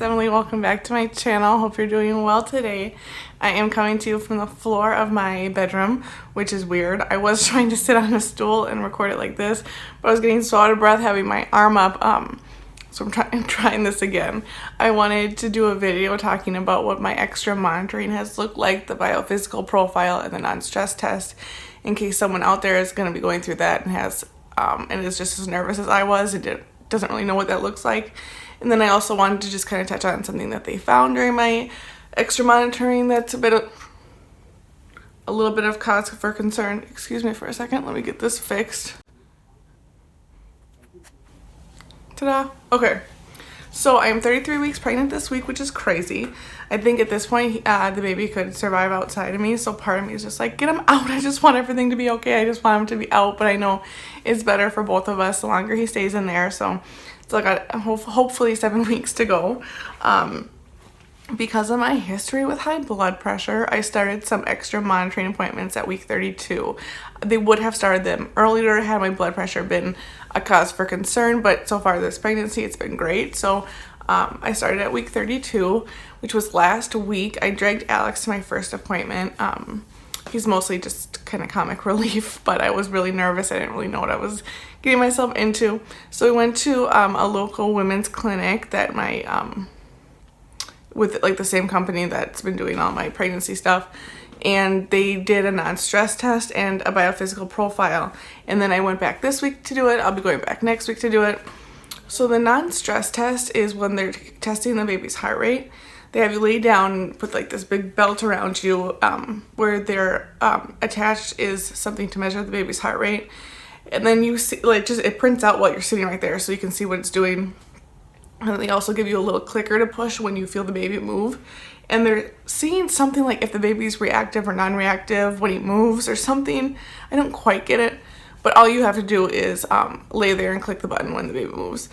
it's Emily. Welcome back to my channel. Hope you're doing well today. I am coming to you from the floor of my bedroom, which is weird. I was trying to sit on a stool and record it like this, but I was getting so out of breath having my arm up, so I'm trying this again. I wanted to do a video talking about what my extra monitoring has looked like, the biophysical profile and the non-stress test, in case someone out there is going to be going through that and has and is just as nervous as I was and doesn't really know what that looks like. And then I also wanted to just kind of touch on something that they found during my extra monitoring that's a little bit of cause for concern. Excuse me for a second, let me get this fixed. Ta-da! Okay, so I am 33 weeks pregnant this week, which is crazy. I think at this point the baby could survive outside of me, so part of me is just like, get him out. I just want everything to be okay. I just want him to be out, but I know it's better for both of us the longer he stays in there. So still got hopefully 7 weeks to go. Because of my history with high blood pressure, I started some extra monitoring appointments at week 32. They would have started them earlier had my blood pressure been a cause for concern, but so far this pregnancy, it's been great. So I started at week 32, which was last week. I dragged Alex to my first appointment. He's mostly just kind of comic relief, but I was really nervous. I didn't really know what I was getting myself into. So we went to a local women's clinic that with like the same company that's been doing all my pregnancy stuff, and they did a non-stress test and a biophysical profile. And then I went back this week to do it. I'll be going back next week to do it. So the non-stress test is when they're testing the baby's heart rate. They have you lay down and put like this big belt around you, where they're attached is something to measure the baby's heart rate. And then you see, like, just it prints out while you're sitting right there so you can see what it's doing. And they also give you a little clicker to push when you feel the baby move. And they're seeing something like if the baby's reactive or non-reactive when he moves or something. I don't quite get it. But all you have to do is lay there and click the button when the baby moves.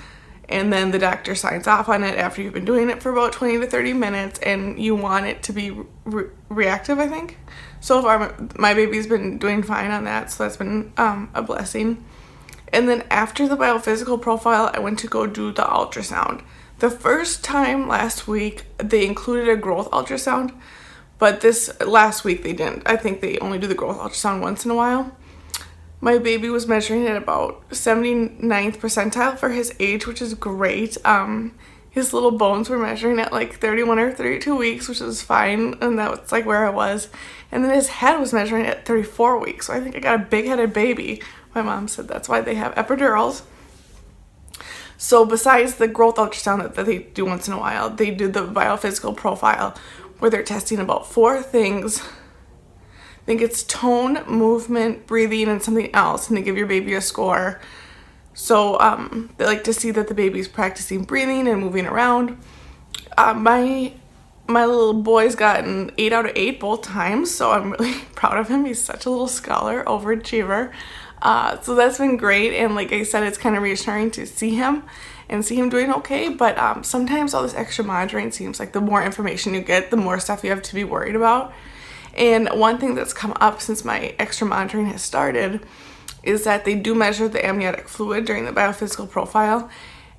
And then the doctor signs off on it after you've been doing it for about 20 to 30 minutes. And you want it to be reactive, I think. So far, my baby's been doing fine on that. So that's been a blessing. And then after the biophysical profile, I went to go do the ultrasound. The first time last week, they included a growth ultrasound, but this last week they didn't. I think they only do the growth ultrasound once in a while. My baby was measuring at about 79th percentile for his age, which is great. His little bones were measuring at like 31 or 32 weeks, which is fine, and that's like where I was. And then his head was measuring at 34 weeks, so I think I got a big-headed baby. My mom said that's why they have epidurals. So besides the growth ultrasound that they do once in a while, they do the biophysical profile where they're testing about 4 things. I think it's tone, movement, breathing, and something else, and they give your baby a score. So they like to see that the baby's practicing breathing and moving around. My little boy's gotten 8 out of 8 both times, so I'm really proud of him. He's such a little scholar, overachiever. So that's been great, and like I said, it's kind of reassuring to see him and see him doing okay, but sometimes all this extra monitoring seems like the more information you get, the more stuff you have to be worried about. And one thing that's come up since my extra monitoring has started is that they do measure the amniotic fluid during the biophysical profile,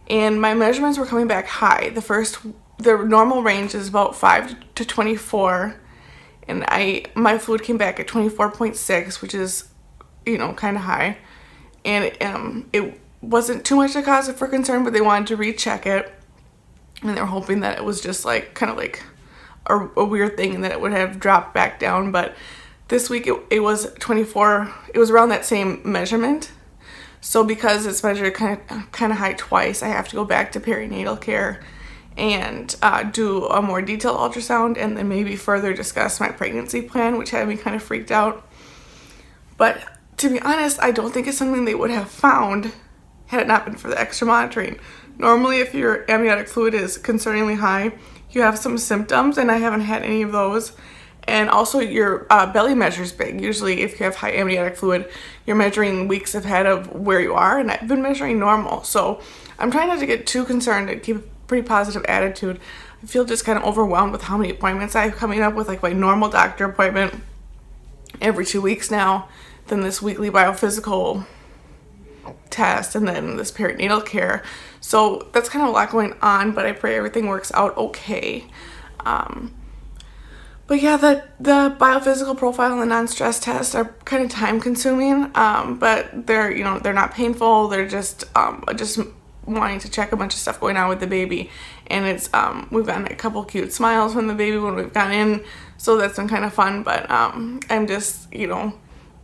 and my measurements were coming back high. The normal range is about 5 to 24, and my fluid came back at 24.6, which is, you know, kind of high, and it wasn't too much a cause for concern, but they wanted to recheck it, and they were hoping that it was just like kind of like a weird thing and that it would have dropped back down. But this week it was 24. It was around that same measurement. So because it's measured kind of high twice, I have to go back to perinatal care and do a more detailed ultrasound, and then maybe further discuss my pregnancy plan, which had me kind of freaked out. But to be honest, I don't think it's something they would have found had it not been for the extra monitoring. Normally, if your amniotic fluid is concerningly high, you have some symptoms, and I haven't had any of those. And also your belly measure's big. Usually if you have high amniotic fluid, you're measuring weeks ahead of where you are, and I've been measuring normal. So I'm trying not to get too concerned and keep a pretty positive attitude. I feel just kind of overwhelmed with how many appointments I have coming up with, like my normal doctor appointment every 2 weeks now, then this weekly biophysical test and then this perinatal care. So that's kind of a lot going on, but I pray everything works out okay. But yeah, the biophysical profile and the non-stress test are kind of time consuming, but they're, you know, they're not painful. They're just wanting to check a bunch of stuff going on with the baby. And it's, we've gotten a couple cute smiles from the baby when we've gone in. So that's been kind of fun, but I'm just, you know,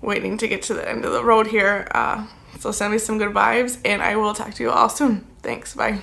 waiting to get to the end of the road here. So send me some good vibes, and I will talk to you all soon. Thanks, bye.